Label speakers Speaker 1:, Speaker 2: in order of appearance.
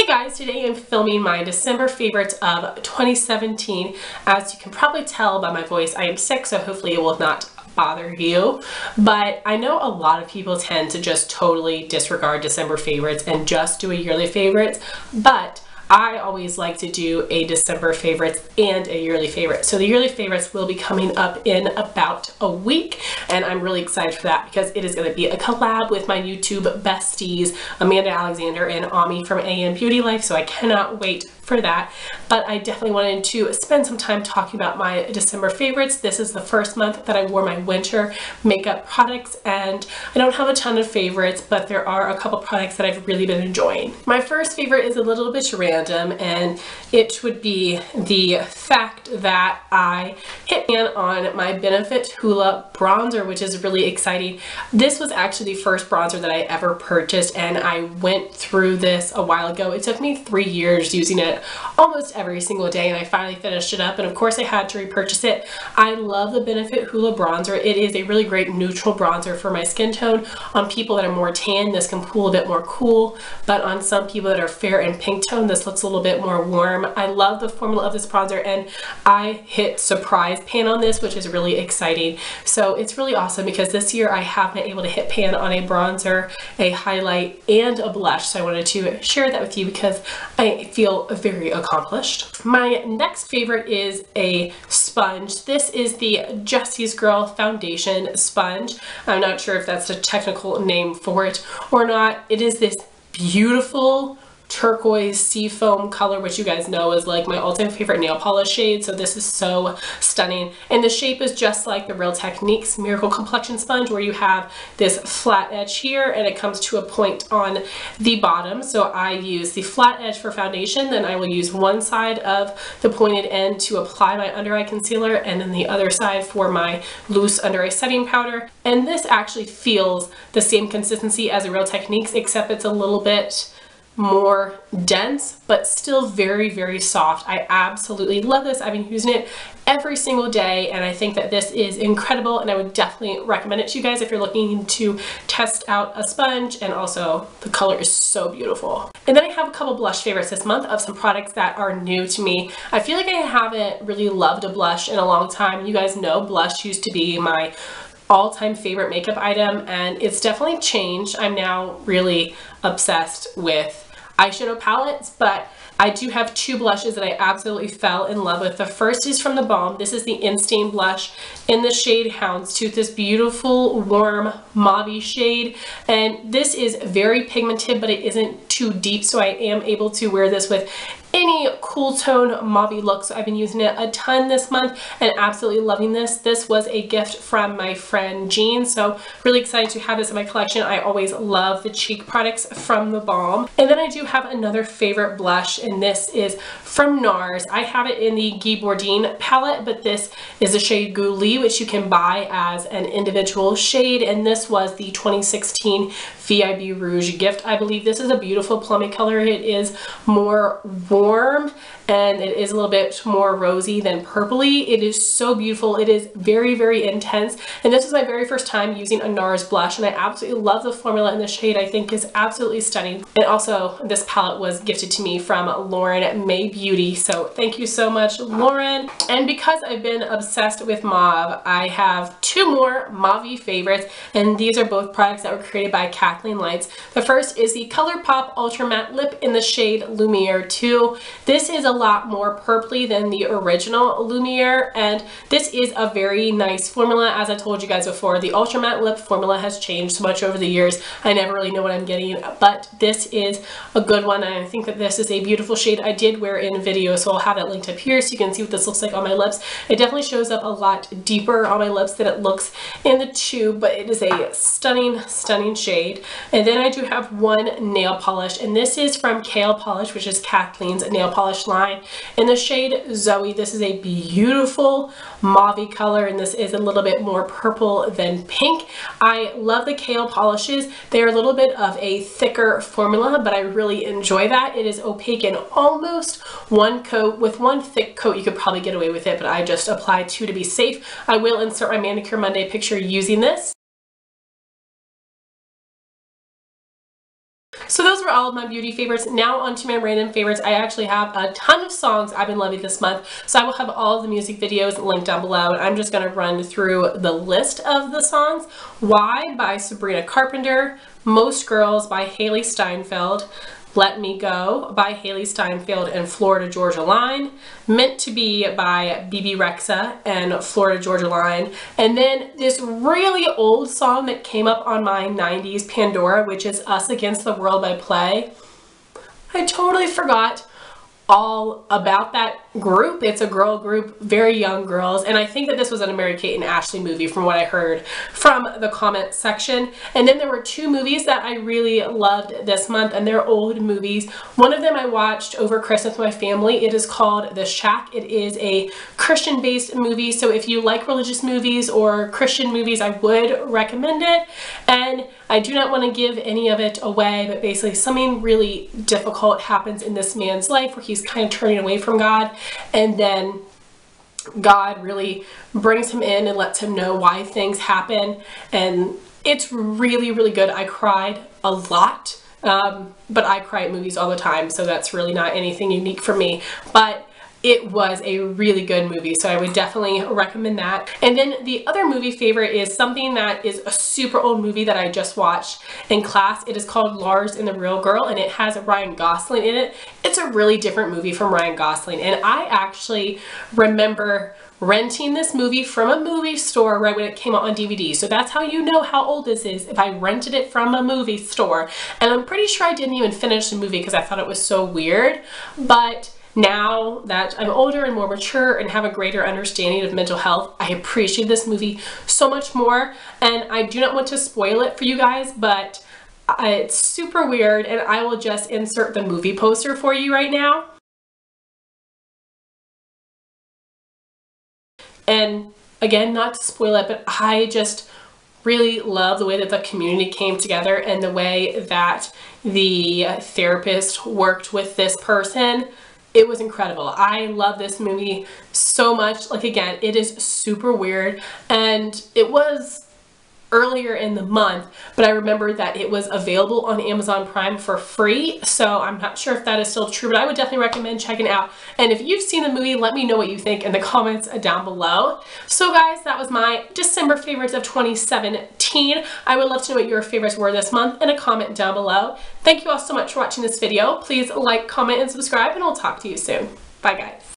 Speaker 1: Hey guys, today I'm filming my December favorites of 2017. As you can probably tell by my voice, I am sick, so hopefully it will not bother you. But I know a lot of people tend to just totally disregard December favorites and just do a yearly favorites, but I always like to do a December favorites and a yearly favorite. So the yearly favorites will be coming up in about a week, and I'm really excited for that because it is going to be a collab with my YouTube besties, Amanda Alexander and Ami from AM Beauty Life, so I cannot wait for that. But I definitely wanted to spend some time talking about my December favorites. This is the first month that I wore my winter makeup products, and I don't have a ton of favorites, but there are a couple products that I've really been enjoying. My first favorite is a little bit random, and it would be the fact that I hit pan on my Benefit Hoola Bronzer, which is really exciting. This was actually the first bronzer that I ever purchased, and I went through this a while ago. It took me 3 years using it almost every single day, and I finally finished it up, and of course I had to repurchase it. I love the Benefit Hoola Bronzer. It is a really great neutral bronzer for my skin tone. On people that are more tan, this can pull a bit more cool, but on some people that are fair and pink tone, this looks a little bit more warm. I love the formula of this bronzer, and I hit surprise pan on this, which is really exciting. So it's really awesome because this year I have been able to hit pan on a bronzer, a highlight, and a blush. So I wanted to share that with you because I feel very accomplished. My next favorite is a sponge. This is the Jesse's Girl Foundation Sponge. I'm not sure if that's a technical name for it or not. It is this beautiful turquoise seafoam color, which you guys know is like my all-time favorite nail polish shade. So this is so stunning, and the shape is just like the Real Techniques Miracle Complexion Sponge, where you have this flat edge here and it comes to a point on the bottom. So I use the flat edge for foundation, then I will use one side of the pointed end to apply my under eye concealer, and then the other side for my loose under eye setting powder. And this actually feels the same consistency as the Real Techniques, except it's a little bit more dense, but still very, very soft. I absolutely love this. I've been using it every single day, and I think that this is incredible, and I would definitely recommend it to you guys if you're looking to test out a sponge. And also the color is so beautiful. And then I have a couple blush favorites this month of some products that are new to me. I feel like I haven't really loved a blush in a long time. You guys know blush used to be my all-time favorite makeup item, and it's definitely changed. I'm now really obsessed with eyeshadow palettes, but I do have two blushes that I absolutely fell in love with. The first is from theBalm. This is the Instain Blush in the shade Houndstooth, this beautiful warm mauve shade, and this is very pigmented, but it isn't too deep, so I am able to wear this with any cool tone mauve look. So I've been using it a ton this month and absolutely loving this. This was a gift from my friend Jean, so really excited to have this in my collection. I always love the cheek products from theBalm. And then I do have another favorite blush, and this is from NARS. I have it in the Guy Bourdain palette, but this is the shade Goulee, which you can buy as an individual shade, and this was the 2016 VIB Rouge gift. I believe this is a beautiful plummy color. It is more warm, and it is a little bit more rosy than purpley. It is so beautiful. It is very, very intense, and this is my very first time using a NARS blush, and I absolutely love the formula, and the shade I think is absolutely stunning. And also this palette was gifted to me from Lauren May Beauty, so thank you so much, Lauren. And because I've been obsessed with mauve, I have two more mauve favorites, and these are both products that were created by Kathleen Lights. The first is the ColourPop Ultra Matte Lip in the shade Lumiere 2. This is a lot more purpley than the original Lumiere, and this is a very nice formula. As I told you guys before, the Ultra Matte Lip formula has changed so much over the years. I never really know what I'm getting, but this is a good one, and I think that this is a beautiful shade. I did wear it in a video, so I'll have that linked up here so you can see what this looks like on my lips. It definitely shows up a lot deeper on my lips than it looks in the tube, but it is a stunning, stunning shade. And then I do have one nail polish, and this is from Kale Polish, which is Kathleen's nail polish line, in the shade Zoe. This is a beautiful mauve color, and this is a little bit more purple than pink. I love the Kale polishes. They're a little bit of a thicker formula, but I really enjoy that. It is opaque in almost one coat. With one thick coat you could probably get away with it, but I just apply two to be safe. I will insert my Manicure Monday picture using this. So those were all of my beauty favorites. Now onto my random favorites. I actually have a ton of songs I've been loving this month, so I will have all of the music videos linked down below, and I'm just going to run through the list of the songs. Why by Sabrina Carpenter, Most Girls by Hailee Steinfeld, Let Me Go by Hailee Steinfeld and Florida Georgia Line, Meant to Be by Bebe Rexha and Florida Georgia Line, and then this really old song that came up on my 90s Pandora, which is Us Against the World by Play. I totally forgot all about that group. It's a girl group, very young girls, and I think that this was an Mary-Kate and Ashley movie from what I heard from the comment section. And then there were two movies that I really loved this month, and they're old movies. One of them I watched over Christmas with my family. It is called The Shack. It is a Christian-based movie, so if you like religious movies or Christian movies, I would recommend it. And I do not want to give any of it away, but basically something really difficult happens in this man's life where he's kind of turning away from God, and then God really brings him in and lets him know why things happen, and it's really, really good. I cried a lot, but I cry at movies all the time, so that's really not anything unique for me, but it was a really good movie, so I would definitely recommend that. And then the other movie favorite is something that is a super old movie that I just watched in class. It is called Lars and the Real Girl, and it has Ryan Gosling in it. It's a really different movie from Ryan Gosling, and I actually remember renting this movie from a movie store right when it came out on DVD. So that's how you know how old this is, if I rented it from a movie store. And I'm pretty sure I didn't even finish the movie because I thought it was so weird, but now that I'm older and more mature and have a greater understanding of mental health, I appreciate this movie so much more, and I do not want to spoil it for you guys, but it's super weird, and I will just insert the movie poster for you right now. And again, not to spoil it, but I just really love the way that the community came together and the way that the therapist worked with this person. It was incredible. I love this movie so much. Like, again, it is super weird, and it was earlier in the month, but I remember that it was available on Amazon Prime for free, so I'm not sure if that is still true, but I would definitely recommend checking it out. And if you've seen the movie, let me know what you think in the comments down below. So guys, that was my December favorites of 2017. I would love to know what your favorites were this month in a comment down below. Thank you all so much for watching this video. Please like, comment, and subscribe, and I'll talk to you soon. Bye guys.